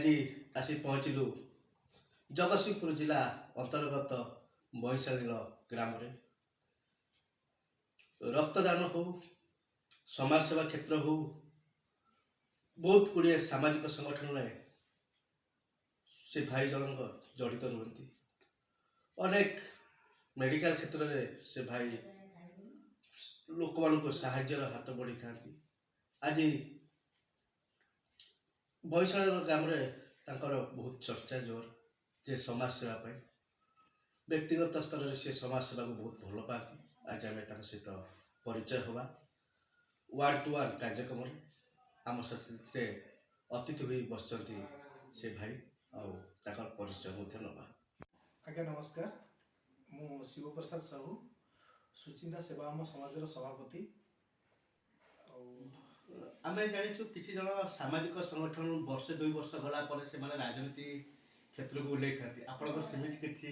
आज आसी पहुँचलु जगतसिंहपुर जिला अंतर्गत बईशाली ग्राम रक्तदान हो समाजसेवा क्षेत्र हो बहुत गुड़िए सामाजिक संगठन में से भाई जनक जड़ित रुहति अनेक मेडिकल क्षेत्र में से भाई लोक मान साहाय्यर हाथ बढ़ी था आज बईशाल ग्राम बहुत चर्चा जोर जे समाज सेवा व्यक्तिगत स्तर से समाज सेवा को बहुत भल पाती आज आम सहित परिचय हवा वन टू वन कार्यक्रम आम सहित अतिथि हुई बस से भाई आर परिचय नवा। आज्ञा नमस्कार मु शिव प्रसाद साहू सुचिंता सेवा आम समाज सभापति। आम जाचु किसी जन सामाजिक संगठन वर्षे 2 वर्ष गला पर से माने राजनीति क्षेत्र को उल्लेख था आपन सेमिज किछि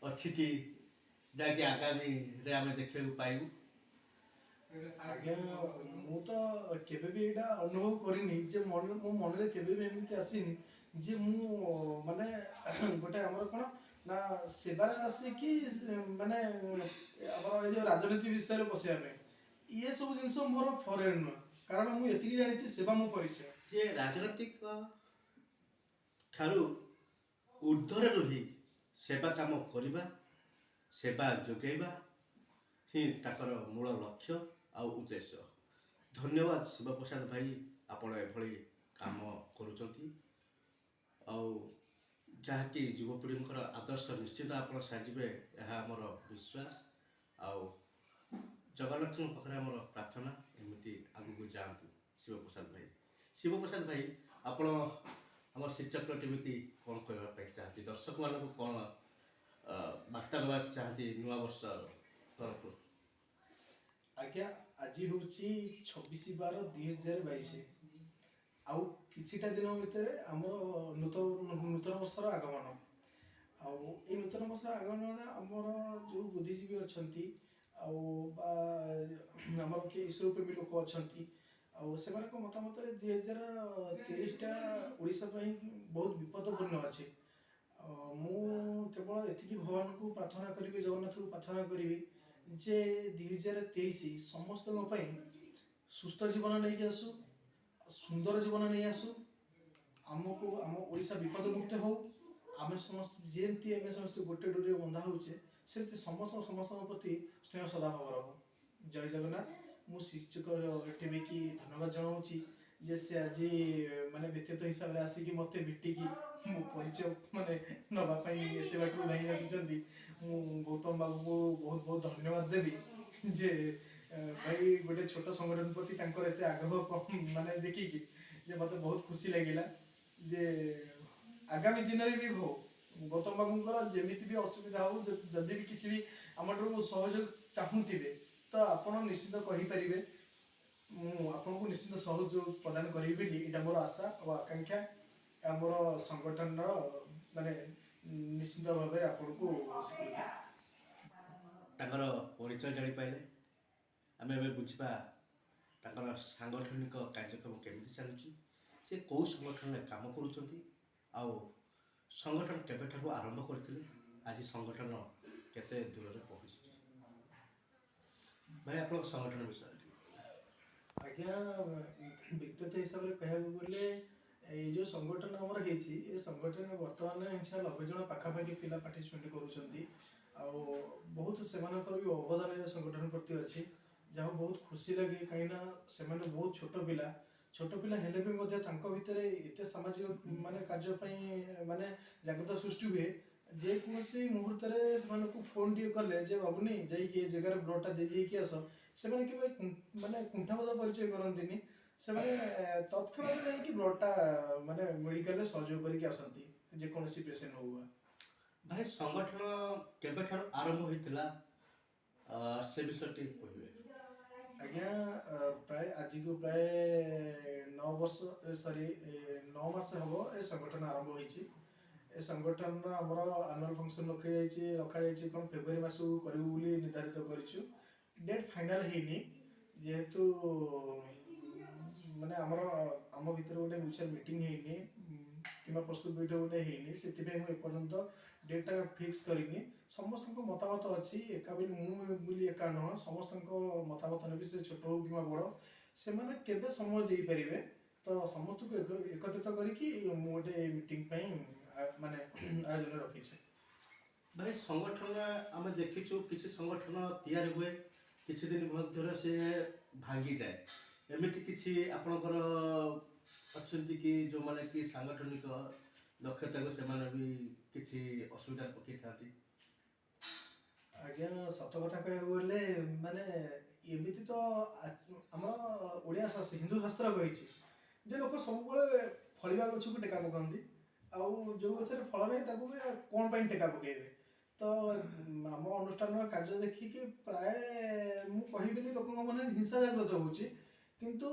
अछि कि जाकि आगामी रे आम देखै पाइबु। आज्ञा मु तो केबे भी एटा अनुभव करिनी जे मो मन रे केबे भी एमिति आसीनी जे मु माने गोटे हमर कोन ना सेवा आसी कि माने हमर जे राजनीति विषय रे बसिया में ये सब जिंस मोर फॉरेन कारण मु एति जानि सेवा मो परिचय जे राजनीतिक ठारू ऊर्ध्वर रही सेवा काम करवा सेवा जोगेबा ही ताकर मूल लक्ष्य आ उद्देश्य। धन्यवाद शिव प्रसाद भाई आपण एभली काम करूचंती जहाँकि युवपीढ़ी आदर्श निश्चित आप साजिबे यह आमर विश्वास आउ जगन्नाथ पाखे आमर प्रार्थना एमती आगू जातु। शिव प्रसाद भाई आपण आम श्रीचक्र टीवी की कौन कहवाई चाहती दर्शक मान कौन बार्ता देवा चाहती नुआ वर्ष तरफ। आज्ञा आज हूँ 26/12/2022 आउ किछिटा दिन भितर आम नूतन वर्षर आगमन आउ ए नूतन वर्षर आगमन आमर जो बुद्धिजीवी अच्छा आमर किए ईश्वर प्रेमी लोक अच्छा से मतामत 2023 ओडिशा बहुत विपदपूर्ण अच्छे मु केवल एति भगवान को प्रार्थना करी जगन्नाथ को प्रार्थना करी जे 2023 समस्त सुस्थ जीवन नहीं आसू सुंदर जीवन नहीं आसू आमको आम ओडिशा विपद मुक्त हो आम समस्त जमी आम समस्त गोटे डोरी बंधा होचे से समस्त प्रति स्नेह सदाभाव रहो। जय जगन्नाथ मु शिक्षक टीवी की धन्यवाद जनाऊँगी जे से आज माने व्यक्तिगत हिसाब से आसिक मत भेटिकी मो परिचय माने नापी एत बाट नहीं आसी गौतम बाबू को बहुत बहुत धन्यवाद देवी जे भाई गोटे छोट संगठन प्रति एत आग्रह माने देखिकी जे मत बहुत खुशी लगिला जे आगामी दिन में भी हो गौतम बाबू जमी भी असुविधा हो जदि भी किसी भी आम सहयोग चाहूथे तो आपड़ निश्चित कहींपारे आपको निश्चित सहयोग प्रदान करी यहाँ मोर आशा और आकांक्षा आमर संगठन माने निश्चित भाव में आपको परिचय जानी पाइले आम ए बुझा सांगठनिक कार्यक्रम केमी चलुची से कौ संगठन में काम कर संगठन केबेठारु आरंभ करते आज संगठन केते दूर में पहुँची भाई आप संगठन विषय। आज्ञा व्यक्तिगत हिसाब से कह गले ये जो संगठन आमर ये संगठन बर्तमान 90 जन पाखापाखि पिला पार्टिसिपेट कर बहुत से भी अवदान संगठन प्रति अच्छी जहाँ बहुत खुशी लगे कहीं से बहुत छोट पिला हेले भी भितर एत सामाजिक माने कार्य माने जागृत सृष्टि हुए जेकोसी मुहूर्त से फोन टे कले जे बाबुनी जाइए जगार ब्लडटा दे आस से माने कुंठाबोध परिचय करती से तत्काल जाकि ब्लडटा माने मेडिकल सहयोग करके आसती जेकोसी पेसेंट हुआ। भाई संगठन केबेठार आरंभ होइतिला से विषय कहिबे। आज्ञा प्राय आज को प्राय 9 वर्ष 9 मास हम ए संगठन आरंभ होइछि। ए संगठन आमर एनुअल फंक्शन रखा जाइए कौन फेब्रुआरी मास करूँ बोली निर्धारित करूँ डेट फाइनाल हैनी जेहेतु माने आमर आम भीतर गोटे म्यूचुअल मीटिंग हैनी किंवा प्रस्तुत भिडियो गोटे ହେଇନି ସେଥିପାଇଁ ମୁଁ ଏପର୍ଯ୍ୟନ୍ତ ଡେଟ୍ଟା ଫିକ୍ସ କରିନି। ସମସ୍ତଙ୍କ ମତାମତ ଅଛି, ଏକା ବୋଲି ମୁଁ ବୋଲି ଏକା ନୁହଁ, ସମସ୍ତଙ୍କ ମତାମତ ନେବି, ସେ ଛୋଟ ହଉ କିମ୍ବା ବଡ଼, ସେମାନେ କେବେ ସମୟ ଦେଇପାରିବେ ତ ସମସ୍ତଙ୍କୁ ଏକତ୍ରିତ କରିକି ମୁଁ ଗୋଟେ ମିଟିଂ ପାଇଁ ମାନେ ଆୟୋଜନ ରଖିଛି। ଭାଇ ସଂଗଠନ ଆମେ ଦେଖିଛୁ କିଛି ସଂଗଠନ ତିଆରି ହୁଏ କିଛି ଦିନ ମଧ୍ୟରେ ସେ ଭାଙ୍ଗିଯାଏ, ଏମିତି କିଛି ଆପଣଙ୍କର ଅଛନ୍ତି କି ଯେଉଁମାନେ କି ସାଂଗଠନିକ ଦକ୍ଷତାକୁ ସେମାନେ ବି କିଛି ଅସୁବିଧାରେ ପକେଇଥାନ୍ତି? ଆଜ୍ଞା ସତ କଥା କହିବାକୁ ଗଲେ ମାନେ ଏମିତି ତ ଆମର ଓଡ଼ିଆ ହିନ୍ଦୁ ଶାସ୍ତ୍ର କହିଛି ଯେ ଲୋକ ସବୁବେଳେ ଫଳିବା ଗଛକୁ ଟେକା ପକାନ୍ତି, ଆଉ ଯୋଉ ଗଛରେ ଫଳ ନାହିଁ ତାକୁ ବି କ'ଣ ପାଇଁ ଟେକା ପକେଇବେ। ତ ଆମ ଅନୁଷ୍ଠାନର କାର୍ଯ୍ୟ ଦେଖିକି ପ୍ରାୟ ମୁଁ କହିବିନି ଲୋକଙ୍କ ମନରେ ହିଂସା ଜାଗ୍ରତ ହଉଛି, କିନ୍ତୁ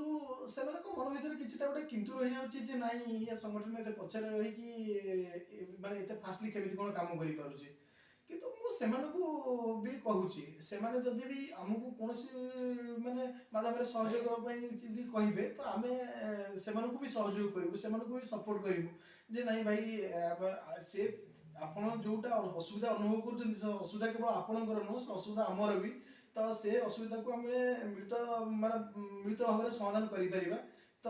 ସେମାନଙ୍କ ମନ ଭିତରେ କିଛିଟା ଗୋଟେ କିନ୍ତୁ ରହିଯାଉଛି ଯେ ନାଇଁ ଏ ସଂଗଠନ ଏତେ ପଛରେ ରହିକି ମାନେ ଏତେ ଫାଷ୍ଟଲି କେମିତି କ'ଣ କାମ କରିପାରୁଛି। କିନ୍ତୁ ମୁଁ ସେମାନଙ୍କୁ ବି କହୁଛି, ସେମାନେ ଯଦି ବି ଆମକୁ କୌଣସି ମାନେ ମାଧ୍ୟମରେ ସହଯୋଗ କରିବା ପାଇଁ ଯଦି କହିବେ ତ ଆମେ ସେମାନଙ୍କୁ ବି ସହଯୋଗ କରିବୁ, ସେମାନଙ୍କୁ ବି ସପୋର୍ଟ କରିବୁ ଯେ ନାଇଁ ଭାଇ ସେ ଆପଣ ଯୋଉଟା ଅସୁବିଧା ଅନୁଭବ କରୁଛନ୍ତି ସେ ଅସୁବିଧା କେବଳ ଆପଣଙ୍କର ନୁହଁ, ସେ ଅସୁବିଧା ଆମର ବି, ତ ସେ ଅସୁବିଧାକୁ ଆମେ ମିଳିତ ଭାବରେ ସମାଧାନ କରିପାରିବା। ତ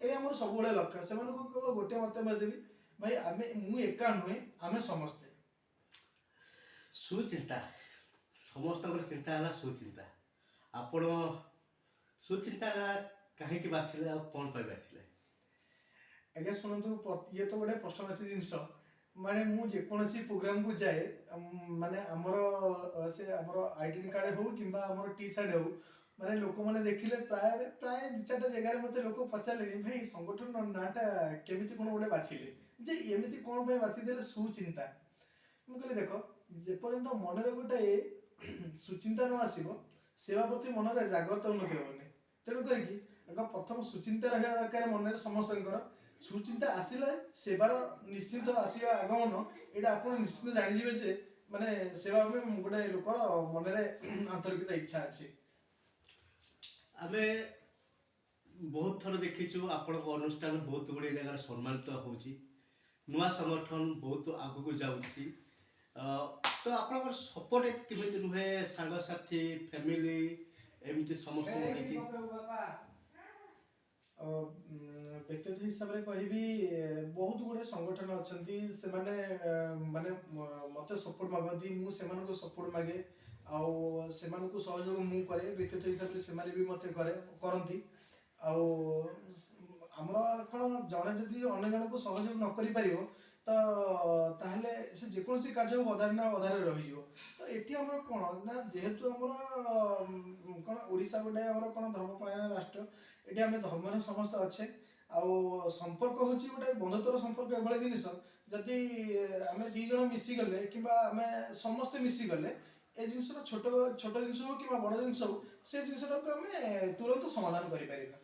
ଏ ଆମର ସବୁବେଳେ ଲକ୍ଷ୍ୟ, ସେମାନଙ୍କୁ କେବଳ ଗୋଟେ ମତାମତ ଦେବି, ଭାଇ ମୁଁ ଏକା ନୁହେଁ, ଆମେ ସମସ୍ତେ। ସୁଚିନ୍ତା, ସମସ୍ତଙ୍କର ଚିନ୍ତା ହେଲା ସୁଚିନ୍ତା। ଆପଣ ସୁଚିନ୍ତା କାହିଁକି ବାଛିଲେ ଆଉ କ'ଣ ପାଇଁ ବାଛିଲେ? ଆଜ୍ଞା ଶୁଣନ୍ତୁ, ଇଏ ତ ଗୋଟେ ପ୍ରଶ୍ନବାଚୀ ଜିନିଷ, ମାନେ ମୁଁ ଯେକୌଣସି ପ୍ରୋଗ୍ରାମକୁ ଯାଏ ମାନେ ଆମର ଆଇଡେଣ୍ଟି କାର୍ଡ ହଉ କିମ୍ବା ଆମର ଟି ସାର୍ଟ ହଉ, ମାନେ ଲୋକମାନେ ଦେଖିଲେ ପ୍ରାୟ ପ୍ରାୟ 2-4ଟା ଜାଗାରେ ମତେ ଲୋକ ପଚାରିଲେଣି ଭାଇ ସଂଗଠନ ନାଁଟା କେମିତି କ'ଣ ଗୋଟେ ବାଛିଲେ, ଯେ ଏମିତି କ'ଣ ପାଇଁ ବାଛିଦେଲେ ସୁଚିନ୍ତା। ମୁଁ କହିଲି ଦେଖ, ଯେପର୍ଯ୍ୟନ୍ତ ମନରେ ଗୋଟେ ସୁଚିନ୍ତା ନ ଆସିବ ସେବା ପ୍ରତି ମନରେ ଜାଗ୍ରତ ଉନ୍ନତି ହବନି। ତେଣୁ କରିକି ଆଗ ପ୍ରଥମ ସୁଚିନ୍ତା ରହିବା ଦରକାର ମନରେ ସମସ୍ତଙ୍କର। ସୁଚିନ୍ତା ଆସିଲେ ସେବାର ନିଶ୍ଚିତ ଆସିବା ଆଗମନ, ଏଇଟା ଆପଣ ନିଶ୍ଚିତ ଜାଣିଯିବେ ଯେ ମାନେ ସେବା ପାଇଁ ଗୋଟେ ଲୋକର ମନରେ ଆନ୍ତରିକତା ଇଚ୍ଛା ଅଛି। ଆମେ ବହୁତ ଥର ଦେଖିଛୁ ଆପଣଙ୍କ ଅନୁଷ୍ଠାନ ବହୁତ ଗୁଡ଼ିଏ ଜାଗାରେ ସମ୍ମାନିତ ହେଉଛି, ନୂଆ ସଂଗଠନ ବହୁତ ଆଗକୁ ଯାଉଛି, ତ ଆପଣଙ୍କର ସପୋର୍ଟ କେମିତି ରୁହେ ସାଙ୍ଗସାଥି ଫ୍ୟାମିଲି ଏମିତି ସମସ୍ତଙ୍କୁ ନେଇକି? ବ୍ୟକ୍ତିଗତ ହିସାବରେ କହିବି ବହୁତ ଗୁଡ଼େ ସଂଗଠନ ଅଛନ୍ତି, ସେମାନେ ମାନେ ମତେ ସପୋର୍ଟ ମାଗନ୍ତି, ମୁଁ ସେମାନଙ୍କୁ ସପୋର୍ଟ ମାଗେ, ଆଉ ସେମାନଙ୍କୁ ସହଯୋଗ ମୁଁ କରେ, ବ୍ୟକ୍ତିଗତ ହିସାବରେ ସେମାନେ ବି ମତେ କରନ୍ତି। ଆଉ ଆମର କ'ଣ ଜଣେ ଯଦି ଅନ୍ୟ ଜଣଙ୍କୁ ସହଯୋଗ ନ କରିପାରିବ ତ ତାହେଲେ ସେ ଯେକୌଣସି କାର୍ଯ୍ୟ ଅଧାରେ ନା ଅଧାରେ ରହିଯିବ। ତ ଏଠି ଆମର କ'ଣ ନା ଯେହେତୁ ଆମର କ'ଣ ଓଡ଼ିଶା ଗୋଟେ ଆମର କ'ଣ ଧର୍ମପରାୟଣ ରାଷ୍ଟ୍ର, ଏଠି ଆମେ ଧର୍ମରେ ସମସ୍ତେ ଅଛେ, ଆଉ ସମ୍ପର୍କ ହେଉଛି ଗୋଟେ ବନ୍ଧୁତ୍ୱର ସମ୍ପର୍କ ଏଭଳି ଜିନିଷ, ଯଦି ଆମେ 2 ଜଣ ମିଶିଗଲେ କିମ୍ବା ଆମେ ସମସ୍ତେ ମିଶିଗଲେ ଏ ଜିନିଷଟା ଛୋଟ ଜିନିଷ ହଉ କିମ୍ବା ବଡ଼ ଜିନିଷ ହଉ, ସେ ଜିନିଷଟାକୁ ଆମେ ତୁରନ୍ତ ସମାଧାନ କରିପାରିବା।